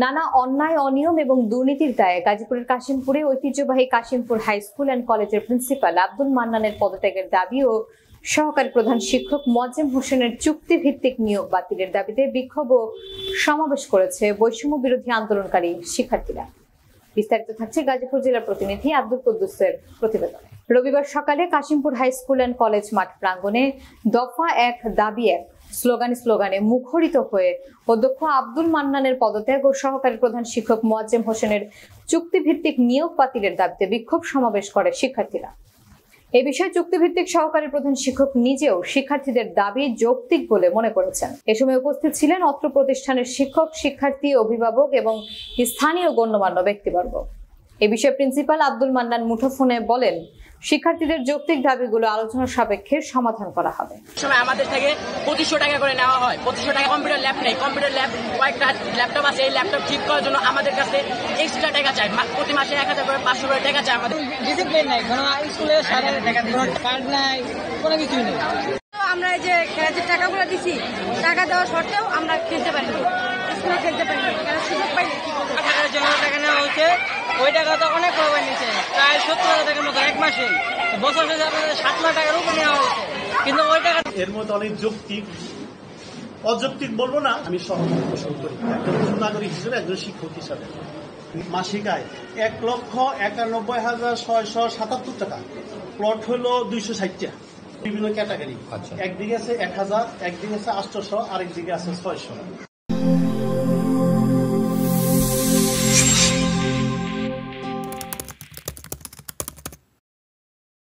নানা অন্যায়, অনিয়ম এবং দুর্নীতির দায়ে গাজীপুরের কাশিমপুরে ঐতিহ্যবাহী কাশিমপুর হাই স্কুল অ্যান্ড কলেজের প্রিন্সিপাল আব্দুল মান্নানের পদত্যাগের দাবি ও সহকারী প্রধান শিক্ষক মোয়াজ্জেম হোসেনের চুক্তিভিত্তিক নিয়োগ বাতিলের দাবিতে বিক্ষোভ ও সমাবেশ করেছে বৈষম্য বিরোধী আন্দোলনকারী শিক্ষার্থীরা। বিস্তারিত থাকছে গাজীপুর জেলার প্রতিনিধি আব্দুল কুদ্দুসের প্রতিবেদনে। রবিবার সকালে Kashimpur high school and college মাঠ প্রাঙ্গণে দফা এক দাবি এক স্লোগানে মুখরিত হয়ে অধ্যক্ষ আব্দুল মান্নানের পদত্যাগ ও সহকারী প্রধান শিক্ষক মোয়াজ্জেম হোসেনের চুক্তিভিত্তিক নিয়োগ বাতিলের দাবিতে বিক্ষোভ সমাবেশ করে শিক্ষার্থীরা। এ বিষয়ে চুক্তিভিত্তিক সহকারী প্রধান শিক্ষক নিজেও শিক্ষার্থীদের দাবি যৌক্তিক বলে মনে করেছেন। এ সময় উপস্থিত ছিলেন অত্র প্রতিষ্ঠানের শিক্ষক, শিক্ষার্থী, অভিভাবক এবং স্থানীয় গণ্যমান্য ব্যক্তিবর্গ। এ বিষয়ে প্রিন্সিপাল আব্দুল মান্নান মুঠোফোনে বলেন, শিক্ষার্থীদের যৌক্তিক দাবিগুলো আলোচনা সাপেক্ষে সমাধান করা হবে। সময় আমাদের থেকে 2500 টাকা করে নেওয়া হয়। 2500 টাকা কম্পিউটার ল্যাব নেই, কম্পিউটার ল্যাব কয়েকটা ল্যাপটপ আছে, এই ল্যাপটপ ঠিক করার জন্য আমাদের কাছে এক্সট্রা টাকা চাই। প্রতি মাসে 1000 করে 500 করে টাকা চাই। আমাদের ডিসিপ্লিন নাই, কোনো স্কুলে কার্ড নাই, কোনো কিছুই নেই। আমরা এই যে খেলাধুলার টাকাগুলো দিছি, টাকা দেওয়া সত্ত্বেও আমরা খেলতে পারি না, স্কুলে খেলতে পারি না, কারণ সুযোগ পাই না। টাকার জন্য টাকা নেওয়া হচ্ছে, ওই টাকা তো অনেক প্রভাব নিচ্ছে, প্রায় 70,000 টাকার মতো এক মাসে। বছর শেষে আপনাদের 7 লাখ টাকার উপর নেওয়া হচ্ছে, কিন্তু ওই টাকা এর মধ্যে অনেক যৌক্তিক, অযৌক্তিক বলবো না, আমি সহমত পোষণ করি একজন নাগরিক হিসেবে, একজন শিক্ষক হিসাবে। মাসিক আয় 1,91,677 টাকা, প্লট হলো 260 টা, বিভিন্ন ক্যাটাগরি। একদিকে আছে 1000, একদিকে আছে 800, আরেকদিকে আছে 600।